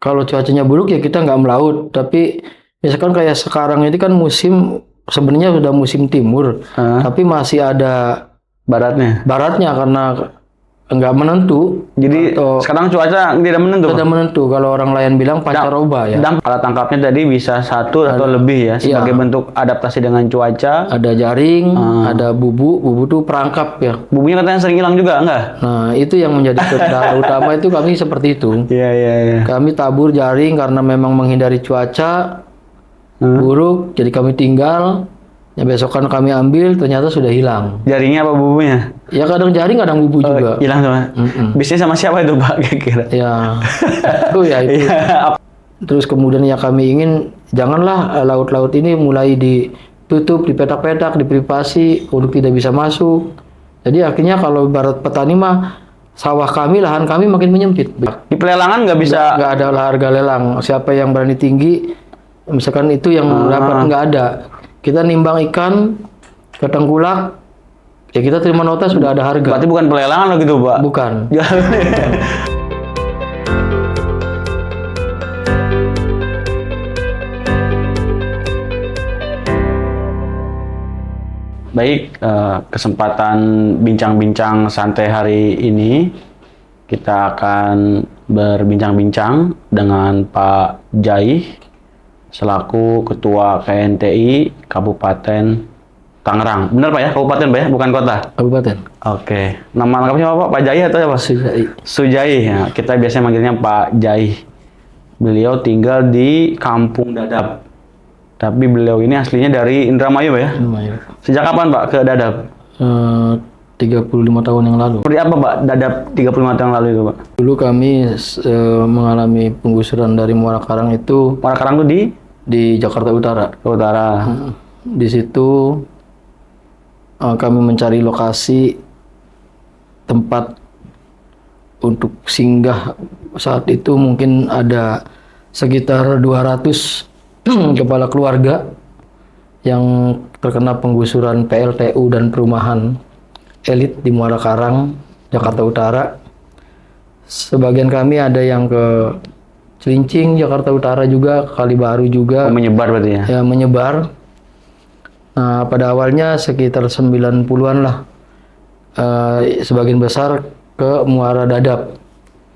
Kalau cuacanya buruk ya kita nggak melaut, tapi misalkan kayak sekarang ini kan musim sebenarnya sudah musim timur, tapi masih ada baratnya karena nggak menentu. Jadi sekarang cuaca tidak menentu. Tidak menentu. Kalau orang lain bilang pancaroba ya. Alat tangkapnya tadi bisa satu atau lebih ya sebagai bentuk adaptasi dengan cuaca. Ada jaring, ada bubu tuh perangkap ya. Bubunya katanya sering hilang juga, enggak? Nah, itu yang menjadi kendala utama itu kami seperti itu. Iya. Kami tabur jaring karena memang menghindari cuaca buruk, jadi kami tinggal. Ya besokan kami ambil, ternyata sudah hilang. Jaringnya apa bubunya? Ya kadang jaring, kadang bubu juga. Hilang sama. Bisnis sama siapa itu Pak kira-kira? Ya, itu. Terus kemudian ya kami ingin janganlah laut-laut ini mulai ditutup, dipetak-petak, diprivasi, untuk tidak bisa masuk. Jadi akhirnya kalau barat petani mah sawah kami, lahan kami makin menyempit. Di pelelangan nggak bisa? Nggak ada harga lelang. Siapa yang berani tinggi, misalkan itu yang dapat, nggak ada. Kita nimbang ikan ke tengkulak, ya kita terima nota sudah ada harga. Berarti bukan pelelangan loh gitu Pak? Bukan. Baik, kesempatan bincang-bincang santai hari ini kita akan berbincang-bincang dengan Pak Jaih selaku Ketua KNTI Kabupaten Tangerang. Benar Pak ya? Kabupaten Pak ya? Bukan kota? Kabupaten. Oke. Nama lengkapnya apa Pak? Pak Jaih atau apa? Sujaih. Sujaih. Ya, kita biasanya manggilnya Pak Jaih. Beliau tinggal di Kampung Dadap. Tapi beliau ini aslinya dari Indramayu Pak ya? Indramayu. Sejak kapan Pak ke Dadap? 35 tahun yang lalu. Seperti apa Pak Dadap 35 tahun lalu itu Pak? Dulu kami mengalami penggusuran dari Muara Karang itu. Muara Karang itu di Jakarta Utara. Di situ kami mencari lokasi tempat untuk singgah. Saat itu mungkin ada sekitar 200 kepala keluarga yang terkena penggusuran PLTU dan perumahan elit di Muara Karang, Jakarta Utara. Sebagian kami ada yang ke Cilincing, Jakarta Utara juga, Kalibaru juga. Menyebar berarti ya? Ya, menyebar. Nah, pada awalnya sekitar 90-an lah. Sebagian besar ke Muara Dadap.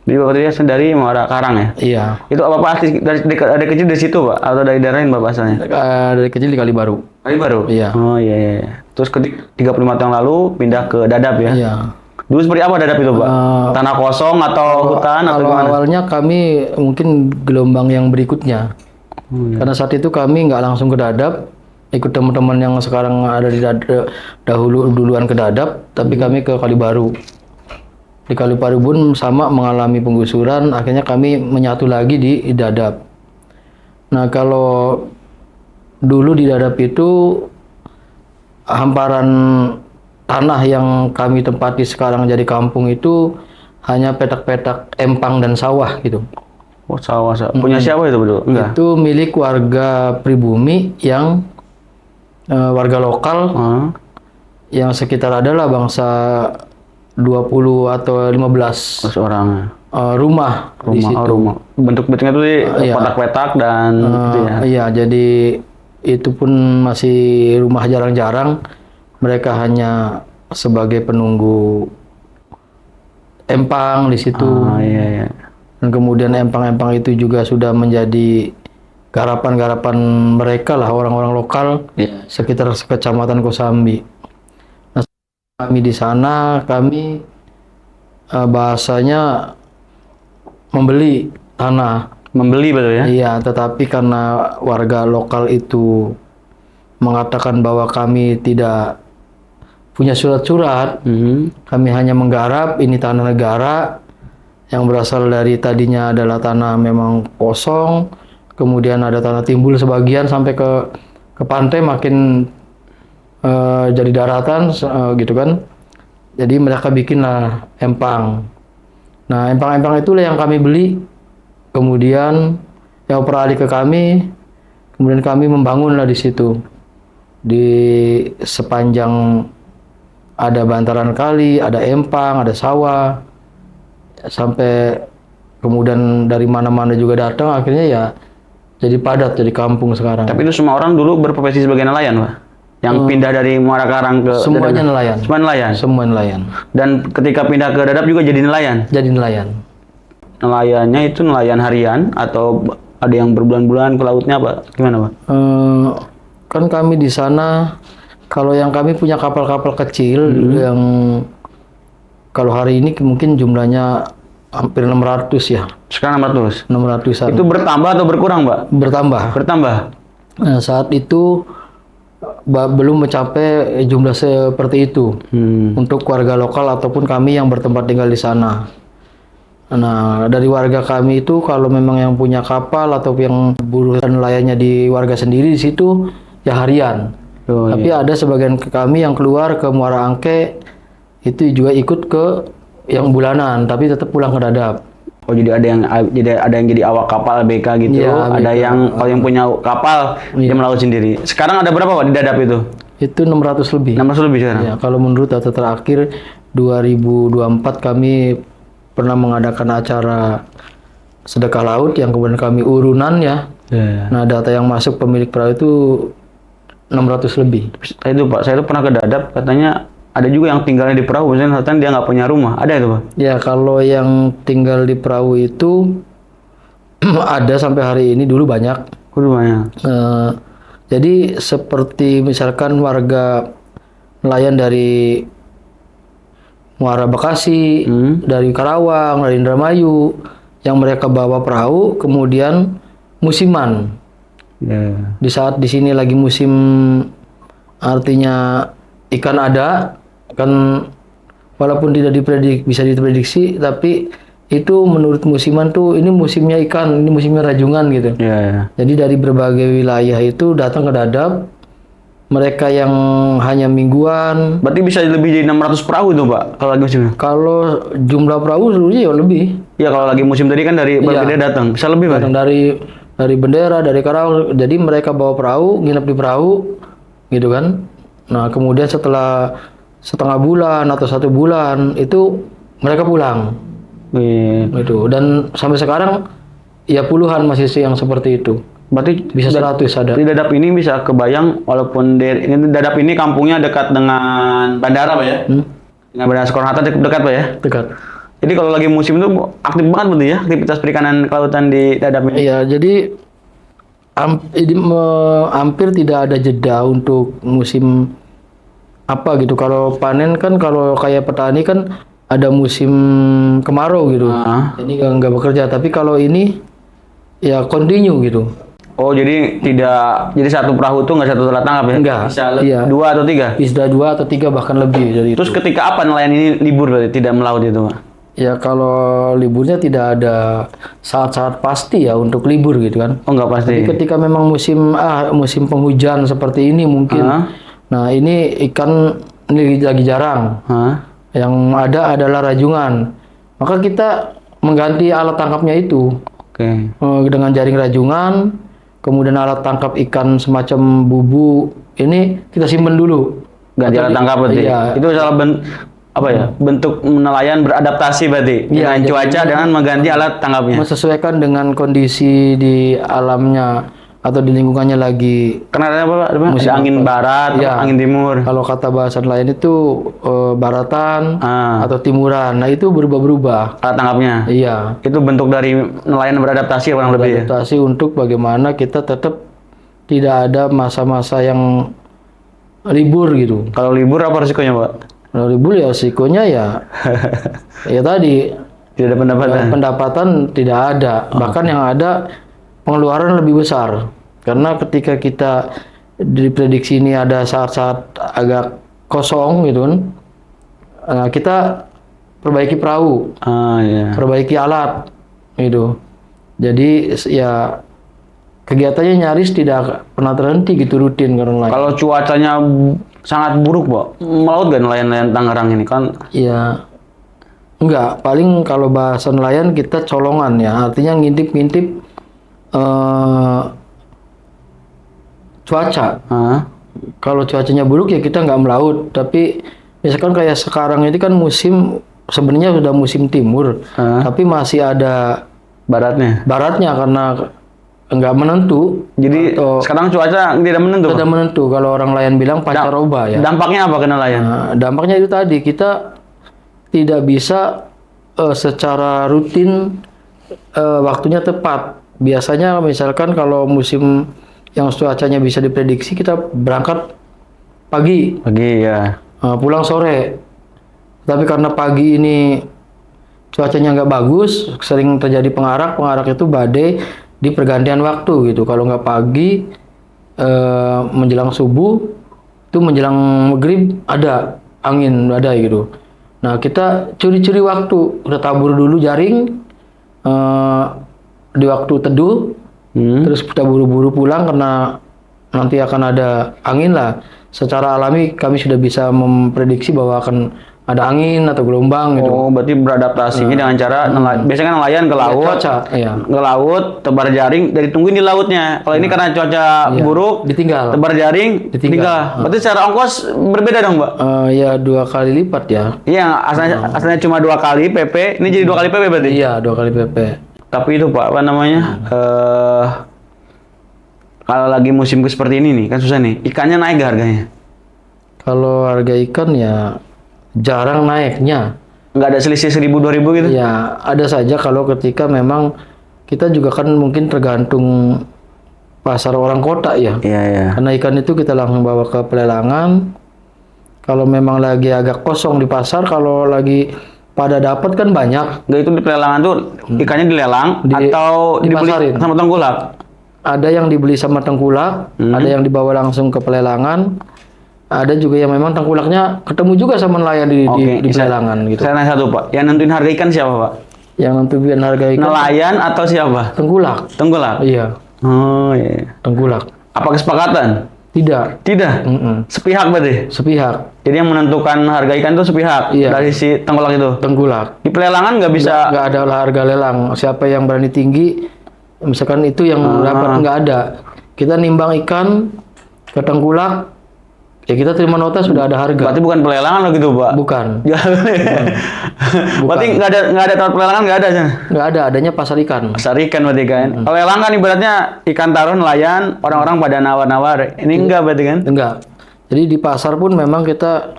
Jadi berarti dari Muara Karang ya? Iya. Itu apa asli dari kecil dari situ Pak? Atau dari daerah lain Bapak asalnya? Dari kecil di Kalibaru. Kalibaru? Iya. Oh iya. Terus 35 tahun lalu pindah ke Dadap ya? Iya. Dulu seperti apa Dadap itu Pak? Tanah kosong atau hutan atau gimana? Awalnya kami mungkin gelombang yang berikutnya. Karena saat itu kami nggak langsung ke Dadap, ikut teman-teman yang sekarang ada di duluan ke Dadap, tapi kami ke Kalibaru. Di Kalibaru pun sama mengalami penggusuran, akhirnya kami menyatu lagi di Dadap. Nah, kalau dulu di Dadap itu hamparan tanah yang kami tempati sekarang jadi kampung itu hanya petak-petak empang dan sawah gitu. Oh, sawah. Punya siapa itu betul? Enggak. Itu milik warga pribumi yang warga lokal yang sekitar adalah bangsa 20 atau 15 orang. Rumah di situ. Rumah. Bentuk-bentuknya itu petak-petak dan gitu ya. Iya, jadi itu pun masih rumah jarang-jarang. Mereka hanya sebagai penunggu empang di situ. Iya. Dan kemudian empang-empang itu juga sudah menjadi garapan-garapan mereka lah, orang-orang lokal sekitar kecamatan Kosambi. Nah, kami di sana, kami bahasanya membeli tanah. Membeli betul ya? Iya, tetapi karena warga lokal itu mengatakan bahwa kami tidak punya surat-surat, kami hanya menggarap ini tanah negara yang berasal dari tadinya adalah tanah memang kosong, kemudian ada tanah timbul sebagian sampai ke pantai makin jadi daratan gitu kan. Jadi mereka bikinlah empang. Nah, empang-empang itulah yang kami beli, kemudian yang beralih ke kami, kemudian kami membangunlah di situ. Di sepanjang ada bantaran kali, ada empang, ada sawah, sampai kemudian dari mana-mana juga datang, akhirnya ya jadi padat, jadi kampung sekarang. Tapi itu semua orang dulu berprofesi sebagai nelayan, Pak? Yang pindah dari Muara Karang ke Semuanya Dadap? nelayan. Semua nelayan? Semua nelayan. Dan ketika pindah ke Dadap juga jadi nelayan? Jadi nelayan. Nelayannya itu nelayan harian atau ada yang berbulan-bulan ke lautnya, Pak? Gimana, Pak? Kan kami di sana, kalau yang kami punya kapal-kapal kecil yang kalau hari ini mungkin jumlahnya hampir 600 ya. Sekarang 600? 600-an. Itu bertambah atau berkurang, Pak? Bertambah. Bertambah? Nah, saat itu belum mencapai jumlah seperti itu untuk warga lokal ataupun kami yang bertempat tinggal di sana. Nah, dari warga kami itu kalau memang yang punya kapal atau yang buruh dan nelayannya di warga sendiri di situ ya harian. Oh, Tapi ada sebagian kami yang keluar ke Muara Angke itu juga ikut ke yang bulanan, tapi tetap pulang ke Dadap. Oh, jadi ada yang jadi awak kapal BK gitu, Iya, ada BK. yang kalau yang punya kapal dia melaut sendiri. Sekarang ada berapa, Pak, di Dadap itu? Itu 600 lebih. 600 lebih sekarang? Ya, kalau menurut data terakhir 2024 kami pernah mengadakan acara sedekah laut yang kemudian kami urunan ya. Ya. Nah, data yang masuk pemilik perahu itu 600 lebih. Saya itu pernah ke Dadap, katanya ada juga yang tinggalnya di perahu, misalnya dia nggak punya rumah. Ada itu, Pak? Ya, kalau yang tinggal di perahu itu ada sampai hari ini, dulu banyak. Udah banyak. Jadi seperti misalkan warga nelayan dari Muara Bekasi, dari Karawang, dari Indramayu, yang mereka bawa perahu, kemudian musiman. Ya. Di saat di sini lagi musim, artinya ikan ada, kan walaupun tidak bisa diprediksi, tapi itu menurut musiman tuh ini musimnya ikan, ini musimnya rajungan gitu. Ya. Jadi dari berbagai wilayah itu datang ke Dadap. Mereka yang hanya mingguan. Berarti bisa lebih dari 600 perahu tuh, Pak, kalau lagi musimnya? Kalau jumlah perahu seluruhnya ya lebih. Ya, kalau lagi musim tadi kan dari berbagai datang, bisa lebih, Pak? Datang dari Bendera, dari Karawang. Jadi mereka bawa perahu, nginep di perahu, gitu kan. Nah, kemudian setelah setengah bulan atau 1 bulan itu mereka pulang. Gitu. Dan sampai sekarang ya puluhan masih yang seperti itu. Berarti Bisa 100 ada. di Dadap ini bisa kebayang, walaupun ini Dadap ini kampungnya dekat dengan bandara, Pak ya? Dengan bandara Soekarno-Hatta dekat, Pak ya? Dekat. Jadi kalau lagi musim itu aktif banget berarti ya aktivitas perikanan kelautan di Dadap ini? Iya, jadi hampir tidak ada jeda untuk musim apa gitu. Kalau panen kan, kalau kayak petani kan ada musim kemarau gitu. Jadi nggak bekerja. Tapi kalau ini ya continue gitu. Oh, jadi jadi satu perahu tuh nggak satu alat tangkap ya? Enggak. Bisa Iya. 2 atau 3? Bisa 2 atau 3 bahkan lebih dari Terus itu. ketika apa nelayan ini libur berarti tidak melaut itu, Pak? Ya kalau liburnya tidak ada saat-saat pasti ya untuk libur gitu kan. Oh, nggak pasti. Tapi ketika memang musim penghujan seperti ini mungkin. Nah, ini ikan ini lagi jarang. Yang ada adalah rajungan. Maka kita mengganti alat tangkapnya itu. Oke. Dengan jaring rajungan, kemudian alat tangkap ikan semacam bubu, ini kita simpen dulu. Ganti alat tangkap berarti. Iya. Itu salah bentuk nelayan beradaptasi berarti dengan cuaca dengan mengganti alat tangkapnya. Menyesuaikan dengan kondisi di alamnya atau di lingkungannya lagi. Karena ada apa? Musim angin barat, Iya. angin timur. Kalau kata bahasa nelayan itu baratan atau timuran. Nah, itu berubah-berubah Alat tangkapnya. Iya. Itu bentuk dari nelayan beradaptasi kurang lebih ya. Beradaptasi untuk bagaimana kita tetap tidak ada masa-masa yang libur gitu. Kalau libur apa resikonya, Pak? Kalau libur ya risikonya ya ya tadi Tidak ada pendapatan. pendapatan tidak ada. Bahkan yang ada pengeluaran lebih besar. Karena ketika kita diprediksi ini ada saat-saat agak kosong gitu kan. Kita perbaiki perahu, Iya. perbaiki alat gitu. Jadi ya kegiatannya nyaris tidak pernah terhenti gitu, rutin karena Kalau cuacanya sangat buruk, Pak, melaut gak nelayan-nelayan Tangerang ini kan? ya enggak, paling kalau bahasa nelayan kita colongan ya, artinya ngintip-ngintip cuaca. Kalau cuacanya buruk ya kita nggak melaut, tapi misalkan kayak sekarang ini kan musim sebenarnya sudah musim timur, tapi masih ada Baratnya. Baratnya karena nggak menentu. Jadi Atau sekarang cuaca tidak menentu. tidak menentu. Kalau orang nelayan bilang pancaroba ya. Dampaknya apa ke nelayan? Nah, dampaknya itu tadi kita tidak bisa secara rutin waktunya tepat. Biasanya misalkan kalau musim yang cuacanya bisa diprediksi kita berangkat pagi, Pagi ya. pulang sore. Tapi karena pagi ini cuacanya nggak bagus, sering terjadi pengarak. Pengarak itu badai di pergantian waktu gitu. Kalau nggak pagi menjelang subuh, itu menjelang maghrib ada angin badai gitu. Nah kita curi-curi waktu, kita tabur dulu jaring di waktu teduh, terus kita buru-buru pulang karena nanti akan ada angin lah. Secara alami kami sudah bisa memprediksi bahwa akan ada angin atau gelombang gitu. Oh, berarti beradaptasinya dengan cara biasanya kan nelayan ke laut, cuaca, iya. ke laut, tebar jaring, dari tungguin di lautnya. Kalau ini karena cuaca buruk, Ditinggal. tebar jaring, Ditinggal. tinggal. Berarti secara ongkos berbeda dong, Mbak? Ya 2 kali lipat ya. Iya, asalnya cuma 2 kali PP, ini jadi 2 kali PP berarti? Iya 2 kali PP. Tapi itu Pak, apa namanya? Kalau lagi musim seperti ini nih, kan susah nih. Ikannya naik gak harganya? Kalau harga ikan ya jarang naiknya. Nggak ada selisih 1.000-2.000 gitu? Ya ada saja kalau ketika memang kita juga kan mungkin tergantung pasar orang kota ya. Iya, iya. Karena ikan itu kita langsung bawa ke pelelangan. Kalau memang lagi agak kosong di pasar, kalau lagi pada dapat kan banyak. Nggak, itu di pelelangan tuh ikannya dilelang atau dibeli dipasarin. sama tengkulak? Ada yang dibeli sama tengkulak, ada yang dibawa langsung ke pelelangan. Ada juga yang memang tengkulaknya ketemu juga sama nelayan di pelelangan gitu. Saya nanya satu Pak, yang nentuin harga ikan siapa Pak? Yang nentuin harga ikan Nelayan atau siapa? tengkulak. Tengkulak? Iya, Oh iya. tengkulak. Apa kesepakatan? Tidak. Tidak? Sepihak berarti? Sepihak. Jadi yang menentukan harga ikan itu sepihak? Iya. Dari si tengkulak itu? Tengkulak. Di pelelangan nggak bisa? Nggak ada harga lelang. Siapa yang berani tinggi, misalkan itu yang dapat, nggak ada. Kita nimbang ikan ke tengkulak, ya kita terima nota sudah ada harga. Berarti bukan pelelangan loh gitu Pak? Bukan. Berarti nggak ada tempat pelelangan nggak ada? Nggak ada, adanya pasar ikan. Pasar ikan berarti kan? Kalau lelang kan ibaratnya ikan taruh nelayan, orang-orang pada nawar-nawar. Ini enggak berarti kan? Enggak. Jadi di pasar pun memang kita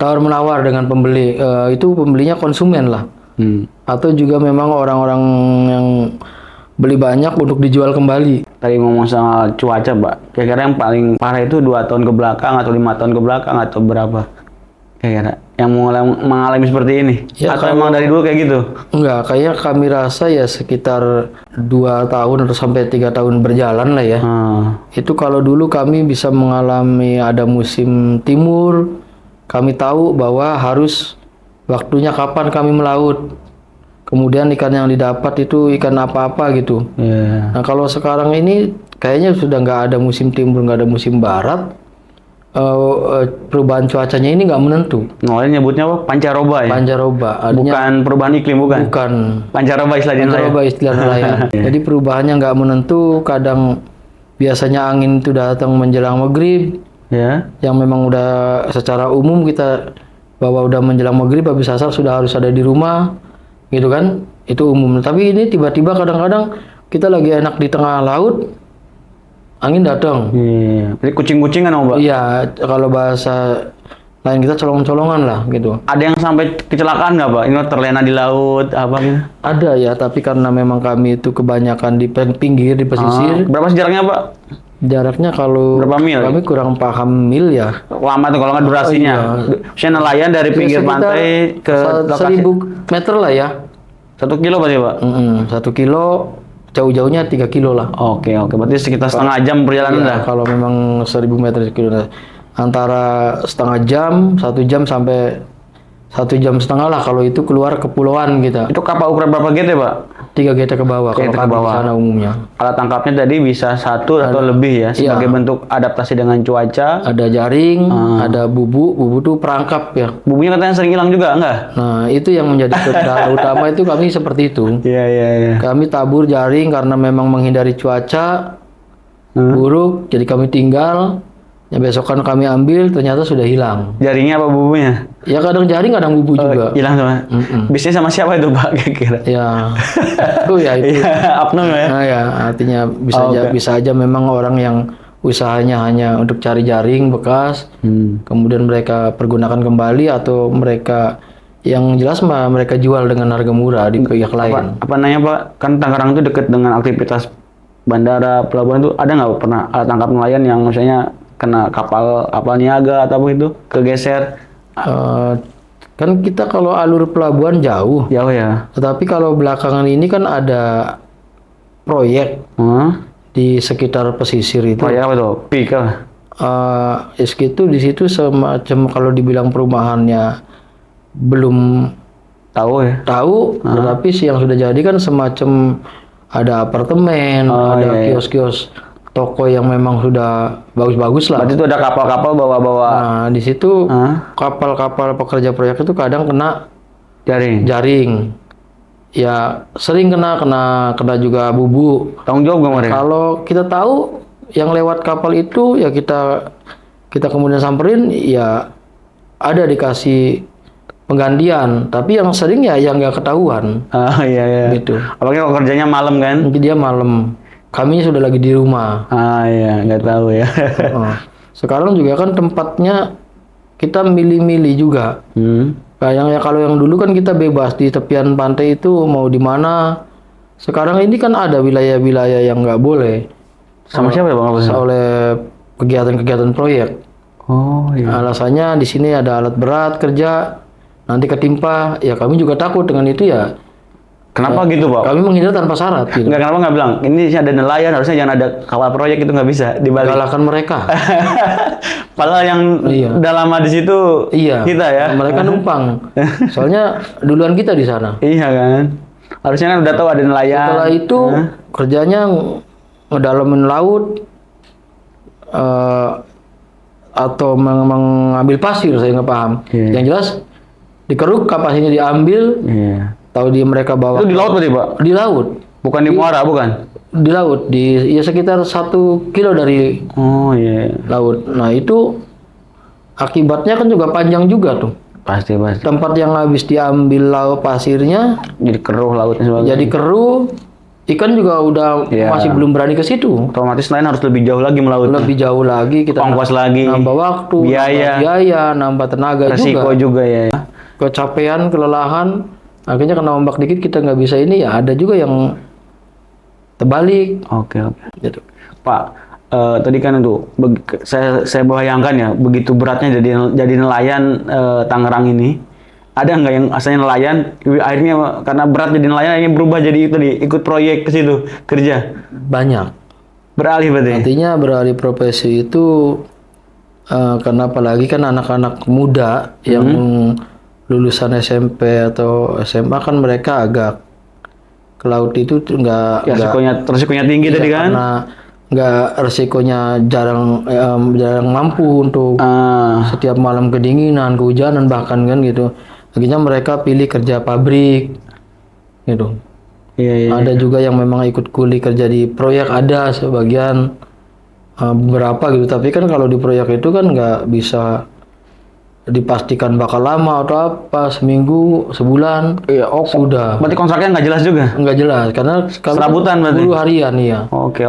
tawar-menawar dengan pembeli. Itu pembelinya konsumen lah. Atau juga memang orang-orang yang beli banyak untuk dijual kembali. Tadi ngomong soal cuaca, Pak. Kira-kira yang paling parah itu 2 tahun ke belakang atau 5 tahun ke belakang atau berapa? Kira-kira yang mengalami seperti ini? Ya, atau emang dari dulu kayak gitu? Enggak, kayaknya kami rasa ya sekitar 2 tahun atau sampai 3 tahun berjalan lah ya. Itu kalau dulu kami bisa mengalami ada musim timur, kami tahu bahwa harus waktunya kapan kami melaut. Kemudian ikan yang didapat itu ikan apa-apa gitu. Nah kalau sekarang ini kayaknya sudah nggak ada musim timur, nggak ada musim barat. Perubahan cuacanya ini nggak menentu. Nelayan nyebutnya apa? Pancaroba ya? Pancaroba. Bukan perubahan iklim, bukan? Bukan. Pancaroba istilahnya nelayan. Pancaroba istilah nelayan. Jadi perubahannya nggak menentu. Kadang biasanya angin itu datang menjelang maghrib. Ya. Yang memang udah secara umum kita bahwa udah menjelang maghrib habis asar sudah harus ada di rumah. Gitu kan, itu umum. Tapi ini tiba-tiba kadang-kadang kita lagi enak di tengah laut, angin datang. Iya. Jadi kucing-kucingan Om, Pak? Iya, kalau bahasa lain kita colong-colongan lah gitu. Ada yang sampai kecelakaan nggak Pak? Ini terlena di laut apa gitu? Ada ya, tapi karena memang kami itu kebanyakan di pinggir, di pesisir. Berapa sih jaraknya Pak? Jaraknya kalau berapa mil? Kami kurang paham mil ya. Lama tuh kalau nggak durasinya. Misalnya nelayan dari pinggir pantai ke 1000 meter lah ya. 1 kilo berarti Pak? 1 kilo, jauh-jauhnya 3 kilo lah. Oke. Berarti sekitar setengah jam perjalanan dah. Kalau memang 1000 meter kilo, antara setengah jam, 1 jam sampai 1,5 jam lah kalau itu keluar kepulauan kita. Itu kapal ukuran berapa GT Pak? 3 GT ke bawah kalau kami di sana umumnya. Alat tangkapnya tadi bisa 1 atau lebih ya sebagai bentuk adaptasi dengan cuaca. Ada jaring, ada bubu tuh perangkap ya. Bubunya katanya sering hilang juga enggak? Nah itu yang menjadi kendala utama itu kami seperti itu. Iya. Kami tabur jaring karena memang menghindari cuaca buruk, jadi kami tinggal. Ya besokan kami ambil ternyata sudah hilang. Jaringnya apa bubunya? Ya kadang jaring kadang bubu juga. Hilang sama. Bisnis sama siapa itu Pak kira-kira? Ya itu. Iya, oknum ya. Nah, ya artinya Oh, oke. bisa aja memang orang yang usahanya hanya untuk cari jaring bekas, kemudian mereka pergunakan kembali atau mereka yang jelas mah mereka jual dengan harga murah di pihak lain. Apa nanya Pak? Kan Tangerang itu dekat dengan aktivitas bandara, pelabuhan itu ada nggak pernah alat tangkap nelayan yang misalnya kena kapal niaga atau apa itu kegeser? Eh, kan kita kalau alur pelabuhan jauh, Jauh ya. tetapi kalau belakangan ini kan ada proyek di sekitar pesisir itu. Proyek apa tuh? PIK lah. Itu di situ semacam kalau dibilang perumahannya belum Tahu ya? tahu, tetapi sih yang sudah jadi kan semacam ada apartemen, ada kios-kios toko yang memang sudah bagus-bagus lah. Berarti itu ada kapal-kapal bawa-bawa Nah, di situ kapal-kapal pekerja proyek itu kadang kena jaring. Ya, sering kena juga bubu. Tanggung jawab nggak mereka? Kalau kita tahu yang lewat kapal itu ya kita kemudian samperin ya ada dikasih penggantian, tapi yang sering ya yang nggak ketahuan Iya. gitu. Apalagi kalau kerjanya malam kan? Mungkin dia malam, kami sudah lagi di rumah. Iya, nggak tahu ya. Sekarang juga kan tempatnya kita milih-milih juga. Kayak kalau yang dulu kan kita bebas di tepian pantai itu mau di mana. Sekarang ini kan ada wilayah-wilayah yang nggak boleh. Sama siapa ya Bang? Oleh kegiatan-kegiatan proyek. Oh iya. Alasannya di sini ada alat berat kerja, nanti ketimpa. Ya kami juga takut dengan itu ya. Kenapa gitu Pak? Kami menghindar tanpa syarat. Gitu. Enggak, kenapa nggak bilang, ini ada nelayan, harusnya jangan ada kapal proyek, itu nggak bisa dibalik. Galakkan mereka. Padahal yang udah lama di situ kita ya. Mereka numpang. Soalnya duluan kita di sana. Iya kan. Harusnya kan udah tahu ada nelayan. Setelah itu kerjanya ngedalamin laut atau mengambil pasir, saya nggak paham. Yang jelas dikeruk kapasinya diambil. Tahu mereka bawa. Itu di laut berarti Pak? Di laut. Bukan di muara, bukan? Di laut, ya sekitar 1 kilo dari laut. Nah itu akibatnya kan juga panjang juga tuh. Pasti. Tempat yang habis diambil laut pasirnya jadi keruh lautnya sebagainya. Jadi keruh, ikan juga udah masih belum berani ke situ. Otomatis nelayan harus lebih jauh lagi melaut. Lebih jauh lagi kita ongkos lagi, nambah waktu, biaya, nambah tenaga resiko juga ya. Kecapean, kelelahan, akhirnya kena ombak dikit kita nggak bisa ini ya. Ada juga yang terbalik. Oke. Gitu. Pak, tadi kan itu saya bayangkan ya begitu beratnya jadi nelayan Tangerang ini. Ada nggak yang asalnya nelayan akhirnya karena berat jadi nelayan akhirnya berubah jadi itu ikut proyek ke situ kerja? Banyak. Beralih berarti. Artinya beralih profesi itu karena apalagi kan anak-anak muda yang lulusan SMP atau SMA kan mereka agak ke laut itu nggak resikonya tinggi tadi kan? Karena nggak resikonya jarang mampu untuk setiap malam kedinginan, kehujanan bahkan kan gitu. Akhirnya mereka pilih kerja pabrik gitu. Ada juga yang memang ikut kuli kerja di proyek, ada sebagian beberapa gitu. Tapi kan kalau di proyek itu kan nggak bisa dipastikan bakal lama atau apa, seminggu, sebulan, sudah. Berarti kontraknya nggak jelas juga? Nggak jelas, karena serabutan berarti? Buruh harian, iya. Oke.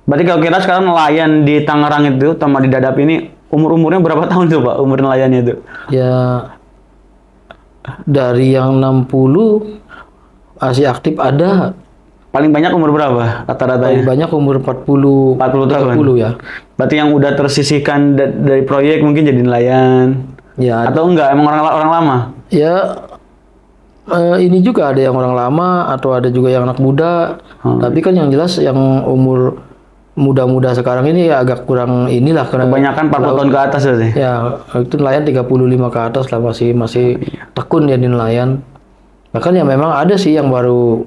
Berarti kalau kita sekarang nelayan di Tangerang itu, sama di Dadap ini, umurnya berapa tahun tuh Pak, umur nelayannya itu? Ya, dari yang 60, masih aktif ada. Paling banyak umur berapa rata-ratanya? Paling banyak umur 40 tahun. 40 ya. Berarti yang udah tersisihkan dari proyek mungkin jadi nelayan. Ya. Atau enggak, emang orang lama? Ya, ini juga ada yang orang lama atau ada juga yang anak muda. Tapi kan yang jelas yang umur muda-muda sekarang ini agak kurang inilah. Kebanyakan 40 tahun ke atas berarti? Ya, itu nelayan 35 ke atas lah, masih tekun ya di nelayan. Bahkan ya memang ada sih yang baru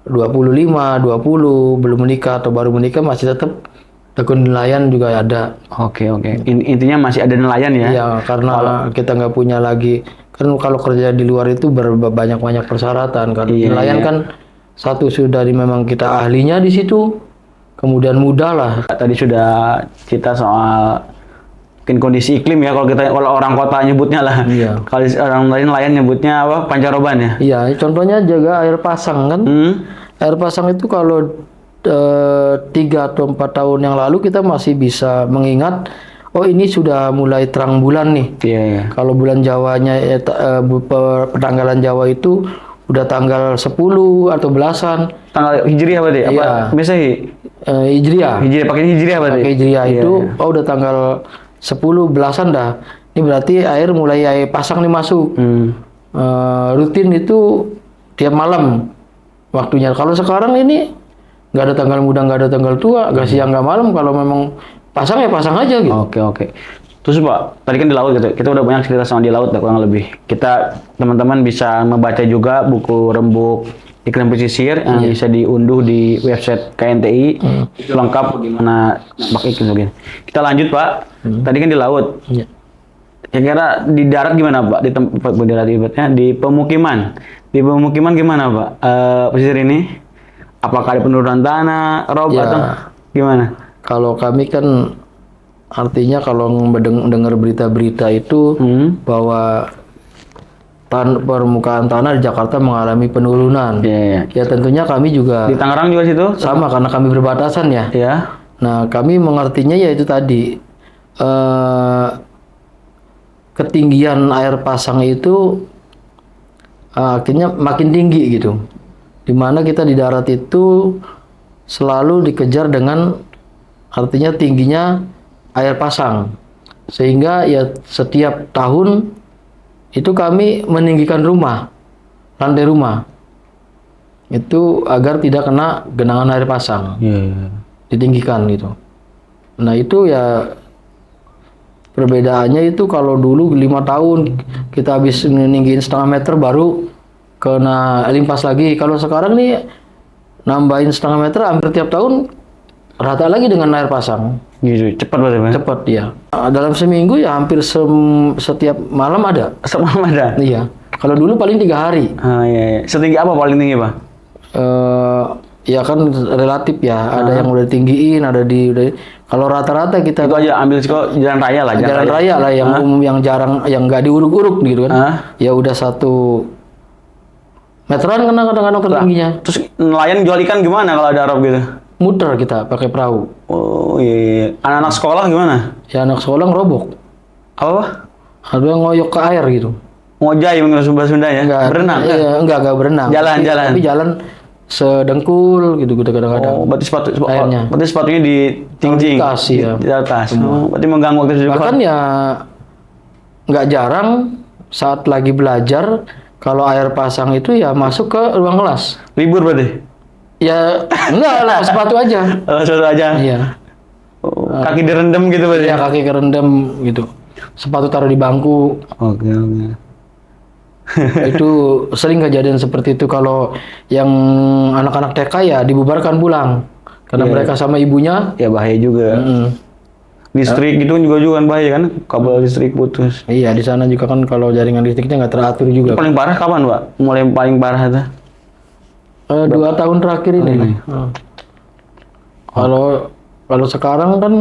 25, 20 belum menikah atau baru menikah masih tetap tekun nelayan juga ada. Oke. Intinya masih ada nelayan ya? Iya, karena kita nggak punya lagi, kan kalau kerja di luar itu banyak persyaratan kan. Nelayan kan satu sudah memang kita ahlinya di situ, kemudian mudah lah. Tadi sudah cerita soal mungkin kondisi iklim ya, kalau orang kota nyebutnya lah. Iya. Kalau orang lain nelayan nyebutnya apa? Pancaroban ya. Iya, contohnya juga air pasang kan. Air pasang itu kalau 3 atau 4 tahun yang lalu kita masih bisa mengingat, oh ini sudah mulai terang bulan nih. Iya, iya. Kalau bulan Jawanya, pertanggalan Jawa itu udah tanggal 10 atau belasan. Tanggal Hijriah berarti? Apa? Iya. Masehi? Hijriah. Hijriah, pakai Hijriah berarti? Pakai Hijriah Iya, itu, iya. oh udah tanggal 10 belasan dah. Ini berarti air pasang nih masuk. Rutin itu tiap malam waktunya. Kalau sekarang ini nggak ada tanggal muda, nggak ada tanggal tua, nggak siang nggak malam. Kalau memang pasang ya pasang aja gitu. Oke, oke. Terus Pak, tadi kan di laut gitu. Kita udah banyak cerita sama di laut kurang lebih. Kita teman-teman bisa membaca juga buku Rembuk Iklim Pesisir yang bisa diunduh di website KNTI. Itu lengkap bagaimana dampak iklim begini. Kita lanjut Pak. Tadi kan di laut. Iya. Kira-kira di darat gimana Pak? Di tempat darat ibaratnya di pemukiman. Di pemukiman gimana Pak? Pesisir ini? Apakah ada penurunan tanah, rob Ya. atau gimana? Kalau kami kan artinya kalau mendengar berita-berita itu bahwa permukaan tanah di Jakarta mengalami penurunan. Iya, iya. Ya tentunya kami juga Di Tangerang juga situ? sama karena kami berbatasan ya. Ya. Nah kami mengertinya yaitu tadi ketinggian air pasang itu akhirnya makin tinggi gitu. Dimana kita di darat itu selalu dikejar dengan artinya tingginya air pasang. Sehingga ya setiap tahun itu kami meninggikan rumah, lantai rumah. Itu agar tidak kena genangan air pasang. Iya. Ditinggikan gitu. Nah itu ya perbedaannya itu kalau dulu 5 tahun kita habis meninggiin setengah meter baru kena limpas lagi. Kalau sekarang nih nambahin setengah meter hampir tiap tahun rata lagi dengan air pasang. Gitu, cepat berarti Pak? Cepat ya. Dalam seminggu ya hampir setiap malam ada. Semalam ada? Iya. Kalau dulu paling 3 hari. Ah, iya, iya. Setinggi apa paling tinggi Pak? Ya kan relatif ya. Ada yang udah tinggiin, ada kalau rata-rata kita Itu aja ambil jalan raya lah. jalan raya lah yang umum yang jarang yang nggak diuruk-uruk gitu kan. Ya udah 1 meteran kena kadang-kadang ketingginya. Terus nelayan jual ikan gimana kalau ada rob gitu? Muter kita pakai perahu. Oh iya, iya. Anak-anak sekolah gimana? Ya anak sekolah ngerobok. Apa Pak? Ada yang ngoyok ke air gitu. Ngojay menurut Sunda ya? Berenang? Enggak berenang. Jalan. Tapi jalan sedengkul gitu kadang-kadang. Oh, berarti airnya. berarti sepatunya ditingjing. Di tas, iya. Di atas. Oh, berarti mengganggu waktu juga. Bahkan ya nggak jarang saat lagi belajar kalau air pasang itu ya masuk ke ruang kelas. Libur berarti? Ya enggak lah sepatu aja. Sepatu aja? Iya. Oh, kaki direndam gitu berarti? Ya kaki kerendam gitu. Sepatu taruh di bangku. Oke. Itu sering kejadian seperti itu kalau yang anak-anak TK ya dibubarkan pulang karena mereka sama ibunya. Ya bahaya juga. Listrik gitu juga kan bahaya kan, kabel listrik putus. Iya di sana juga kan kalau jaringan listriknya nggak teratur juga. Paling parah kapan Pak? Mulai paling parah itu? 2 tahun terakhir ini. Kalau sekarang kan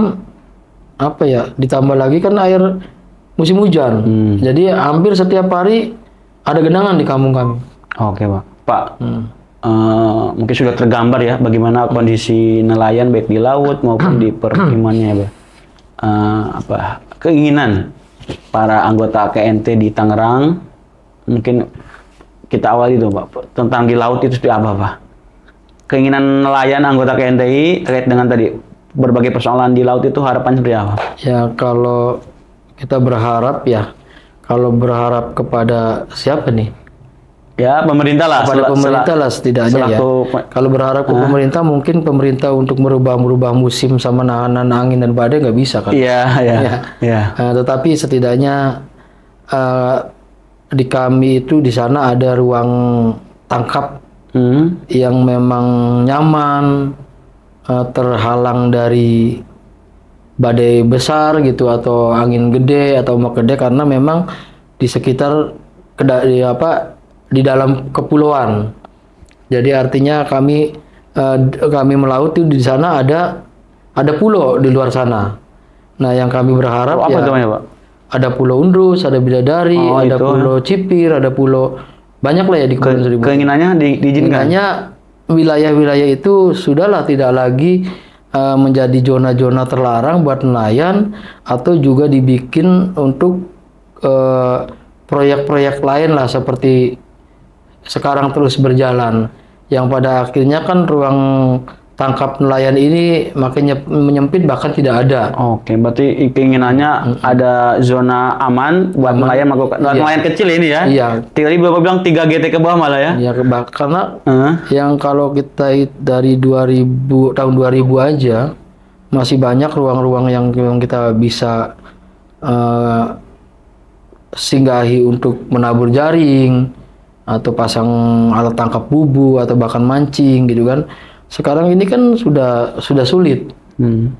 apa ya ditambah lagi kan air musim hujan. Jadi hampir setiap hari ada genangan di kampung kami. Oke Pak. Pak, mungkin sudah tergambar ya bagaimana kondisi nelayan baik di laut maupun di permukimannya ya Pak. Keinginan para anggota KNT di Tangerang, mungkin kita awali itu Pak, tentang di laut itu seperti apa Pak? Keinginan nelayan anggota KNTI terkait dengan tadi berbagai persoalan di laut itu harapan seperti apa? Ya kalau kita berharap kalau berharap kepada siapa nih? Ya pemerintah lah. Kepada pemerintah lah setidaknya ya. Kalau berharap ke pemerintah mungkin pemerintah untuk merubah musim sama nahan angin dan badai nggak bisa kan? Iya. Tetapi setidaknya di kami itu di sana ada ruang tangkap yang memang nyaman, terhalang dari badai besar gitu atau angin gede atau ombak gede karena memang di sekitar di dalam kepulauan. Jadi artinya kami kami melaut itu di sana ada pulau di luar sana. Nah, yang kami berharap Apa ya namanya, Pak? ada Pulau Undrus, ada Bidadari, Oh, ada itu. Pulau Cipir, ada pulau banyak lah ya di Kepulauan Seribu. Keinginannya diizinkan. Keinginannya wilayah-wilayah itu sudahlah tidak lagi menjadi zona-zona terlarang buat nelayan atau juga dibikin untuk proyek-proyek lain lah seperti sekarang terus berjalan. Yang pada akhirnya kan ruang tangkap nelayan ini makin menyempit bahkan tidak ada. Oke, berarti keinginannya ada zona aman buat nelayan melakukan nelayan kecil ini ya. Iya. Tadi Bapak bilang 3 GT ke bawah malah ya. Ya, karena Heeh. yang kalau kita dari 2000 tahun 2000 aja masih banyak ruang-ruang yang kita bisa singgahi untuk menabur jaring atau pasang alat tangkap bubu atau bahkan mancing gitu kan. Sekarang ini kan sudah sulit.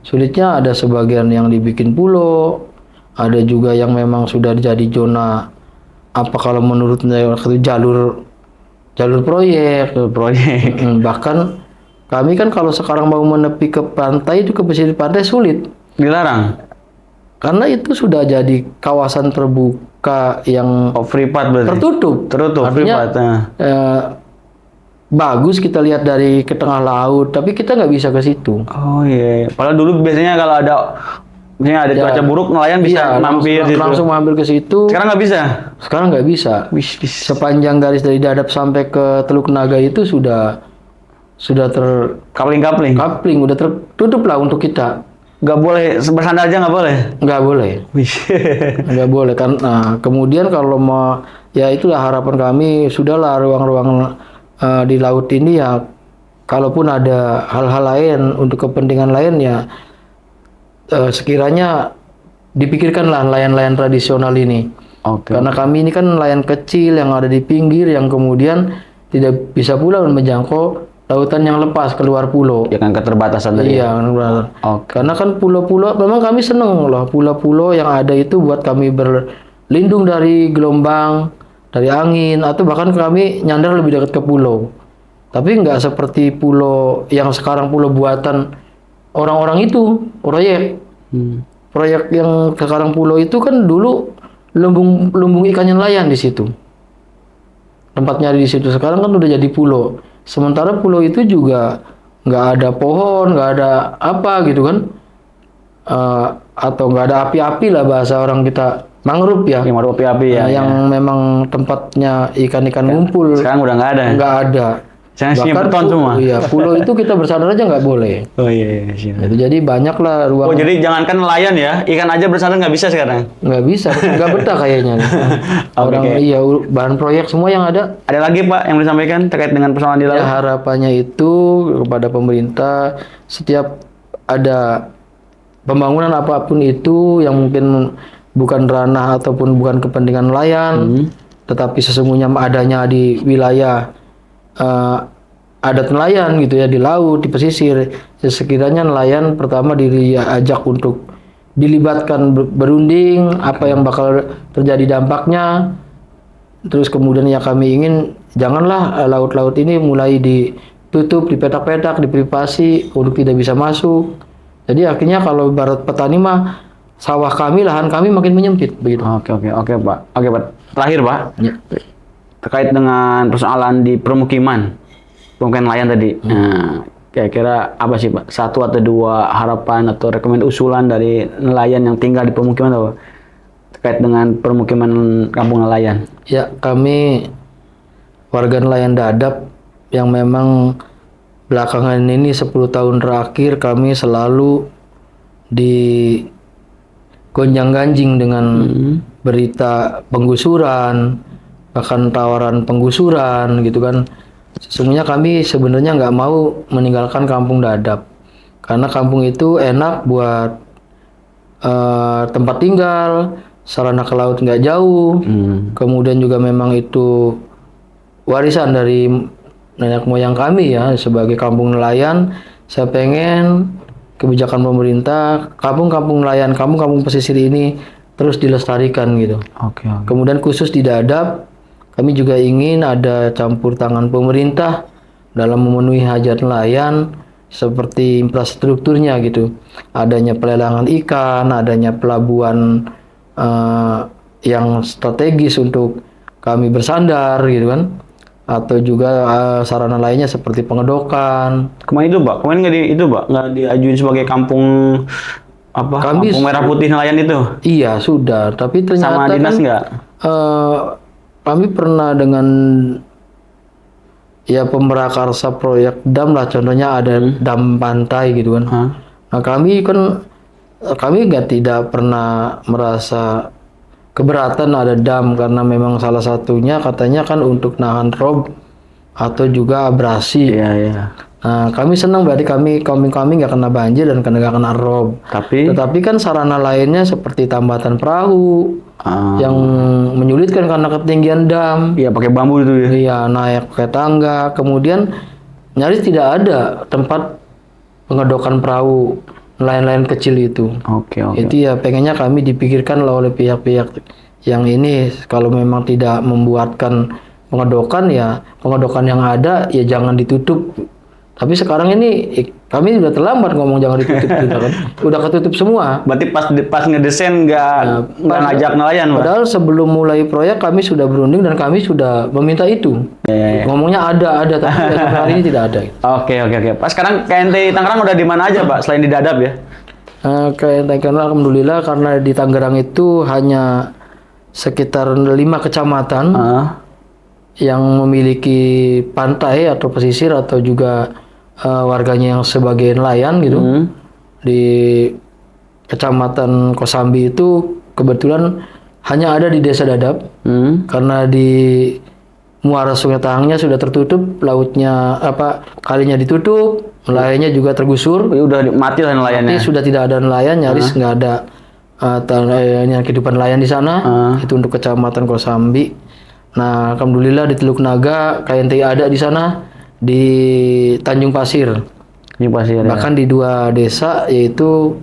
Sulitnya ada sebagian yang dibikin pulau, ada juga yang memang sudah jadi zona apa kalau menurut itu jalur proyek. Bahkan kami kan kalau sekarang mau menepi ke pantai itu ke pesisir pantai sulit. Dilarang. Karena itu sudah jadi kawasan terbuka yang Privat berarti. tertutup. Artinya, privat. Nah. bagus kita lihat dari ke tengah laut, tapi kita nggak bisa ke situ. Oh iya. Padahal dulu biasanya kalau misalnya ada cuaca buruk, nelayan bisa mampir situ. Langsung mampir ke situ. Sekarang nggak bisa. Sekarang nggak bisa. Sepanjang garis dari Dadap sampai ke Teluk Naga itu sudah Kapling-kapling. udah tertutup lah untuk kita. Nggak boleh bersandar aja nggak boleh. Nggak boleh. Nggak boleh kan. Nah, kemudian kalau mau ya itulah harapan kami sudahlah ruang-ruang di laut ini ya kalaupun ada hal-hal lain untuk kepentingan lain ya sekiranya dipikirkanlah nelayan-nelayan tradisional ini. Oke. Karena kami ini kan nelayan kecil yang ada di pinggir yang kemudian tidak bisa pula menjangkau lautan yang lepas keluar pulau. Ya kan keterbatasan tadi. Iya, benar. Oke. Karena kan pulau-pulau memang kami seneng loh pulau-pulau yang ada itu buat kami berlindung dari gelombang, dari angin atau bahkan kami nyandar lebih dekat ke pulau. Tapi nggak seperti pulau yang sekarang pulau buatan orang-orang itu proyek. Proyek yang sekarang pulau itu kan dulu lumbung ikannya nelayan di situ. Tempatnya di situ sekarang kan udah jadi pulau. Sementara pulau itu juga nggak ada pohon, nggak ada apa gitu kan. Atau nggak ada api-api lah bahasa orang kita. Mangrove ya. Yang baru api-api ya. Yang memang tempatnya ikan-ikan ngumpul. Sekarang udah nggak ada. Nggak ada. Bahkan beton semua. Iya, pulau itu kita bersandar aja nggak boleh. Oh iya. Itu jadi banyak lah ruang. Oh jadi jangankan nelayan ya, ikan aja bersandar nggak bisa sekarang. Nggak bisa, nggak betah kayaknya. Iya, bahan proyek semua yang ada. Ada lagi Pak yang disampaikan terkait dengan persoalan di laut? Ya, harapannya itu kepada pemerintah setiap ada pembangunan apapun itu yang mungkin bukan ranah ataupun bukan kepentingan nelayan, tetapi sesungguhnya adanya di wilayah adat nelayan gitu ya di laut, di pesisir. Sekiranya nelayan pertama diajak untuk dilibatkan berunding apa yang bakal terjadi dampaknya. Terus kemudian yang kami ingin janganlah laut-laut ini mulai ditutup, dipetak-petak, diprivasi untuk tidak bisa masuk. Jadi akhirnya kalau barat petani mah sawah kami, lahan kami makin menyempit begitu. Oke Pak. Oke Pak. Terakhir Pak. Ya. Terkait dengan persoalan di pemukiman nelayan tadi. Nah, kira-kira apa sih Pak? 1 atau 2 harapan atau rekomendasi usulan dari nelayan yang tinggal di pemukiman atau terkait dengan permukiman kampung nelayan? Ya, kami warga nelayan Dadap yang memang belakangan ini 10 tahun terakhir kami selalu digonjang-ganjing dengan berita penggusuran, bahkan tawaran penggusuran gitu kan. Sesungguhnya kami sebenarnya nggak mau meninggalkan kampung Dadap karena kampung itu enak buat tempat tinggal, sarana ke laut nggak jauh, kemudian juga memang itu warisan dari nenek moyang kami ya sebagai kampung nelayan. Saya pengen kebijakan pemerintah kampung-kampung nelayan, kampung-kampung pesisir ini terus dilestarikan gitu. Oke. Kemudian khusus di Dadap kami juga ingin ada campur tangan pemerintah dalam memenuhi hajat nelayan seperti infrastrukturnya gitu. Adanya pelelangan ikan, adanya pelabuhan yang strategis untuk kami bersandar gitu kan. Atau juga sarana lainnya seperti pengedokan. Kemarin itu, Pak, kemarin nggak diajuin sebagai kampung kampung merah putih nelayan itu? Iya, sudah. Tapi ternyata sama dinas kan, nggak? kami pernah dengan ya pemerakarsa proyek dam lah, contohnya ada dam pantai gitu kan. Nah kami tidak pernah merasa keberatan ada dam karena memang salah satunya katanya kan untuk nahan rob atau juga abrasi. Iya, iya. Nah, kami senang berarti kami nggak kena banjir dan nggak kena rob. Tetapi kan sarana lainnya seperti tambatan perahu yang menyulitkan karena ketinggian dam. Iya, pakai bambu itu ya. Iya, naik pakai tangga. Kemudian nyaris tidak ada tempat pengedokan perahu nelayan-nelayan kecil itu. Oke. Itu ya pengennya kami dipikirkan oleh pihak-pihak yang ini kalau memang tidak membuatkan pengedokan ya pengedokan yang ada ya jangan ditutup. Tapi sekarang ini kami udah terlambat ngomong jangan ditutup sudah kan. Udah ketutup semua. Berarti pas ngedesain nggak ngajak nelayan, Pak? Padahal sebelum mulai proyek kami sudah berunding dan kami sudah meminta itu. Ngomongnya ada tapi sampai hari ini tidak ada. Oke. Pak, sekarang KNTI Tangerang udah di mana aja, Pak? Selain di Dadap ya? KNTI Tangerang alhamdulillah karena di Tangerang itu hanya sekitar 5 kecamatan yang memiliki pantai atau pesisir atau juga warganya yang sebagai nelayan gitu. Di Kecamatan Kosambi itu kebetulan hanya ada di Desa Dadap karena di muara Sungai Tahangnya sudah tertutup, lautnya kalinya ditutup, nelayannya juga tergusur. Udah mati lah nelayannya. Sudah tidak ada nelayan, nyaris nggak ada kehidupan nelayan di sana. Itu untuk Kecamatan Kosambi. Nah, alhamdulillah di Teluk Naga KNTI ada di sana, di Tanjung Pasir. Bahkan di 2 desa yaitu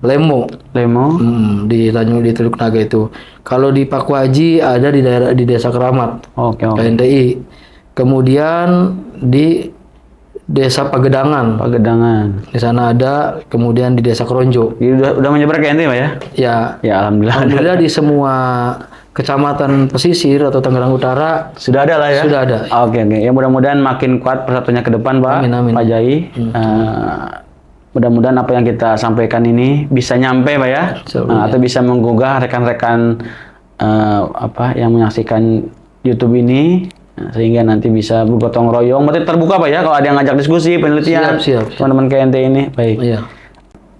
Lemo. Di Teluk Naga itu. Kalau di Pakuaji ada di Desa Keramat. KNTI. Kemudian di Desa Pagedangan. Di sana ada, kemudian di Desa Keronjo. Udah menyebar KNTI, Pak ya? Ya, alhamdulillah. Alhamdulillah di semua kecamatan pesisir atau Tangerang Utara sudah ada lah ya. Sudah ada. Oke. Ya mudah-mudahan makin kuat persatunya ke depan, Pak. Amin. Pak Jai. Mudah-mudahan apa yang kita sampaikan ini bisa nyampe, Pak ya. Atau bisa menggugah rekan-rekan yang menyaksikan YouTube ini. Sehingga nanti bisa bergotong royong. Berarti terbuka, Pak ya, kalau ada yang ngajak diskusi, penelitian. Siap. Teman-teman KNTI ini. Baik. Iya.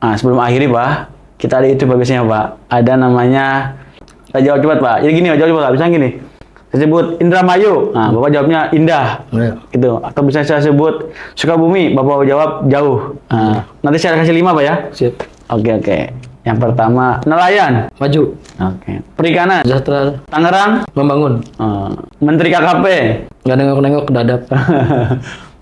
Nah, sebelum akhiri, Pak, kita ada itu bagusnya, Pak. Ada namanya, jawab cepat, Pak. Jadi gini, jawab cepat, bisa gini. Saya sebut Indramayu, nah Bapak jawabnya Indah, gitu. Atau bisa saya sebut Sukabumi, Bapak jawab jauh. Nah, nanti saya kasih 5, Pak ya. Siap. Oke. Yang pertama, nelayan. Maju. Oke. Perikanan. Sejahtera. Tangerang. Membangun. Menteri KKP. Nggak nengok-nengok ke Dadap.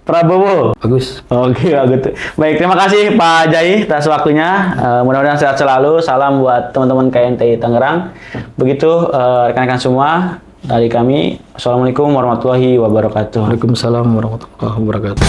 Prabowo. Bagus. Oke, gitu. Baik, terima kasih Pak Jai atas waktunya. Mudah-mudahan sehat selalu. Salam buat teman-teman KNTI Tangerang. Begitu rekan-rekan semua dari kami. Assalamualaikum warahmatullahi wabarakatuh. Waalaikumsalam warahmatullahi wabarakatuh.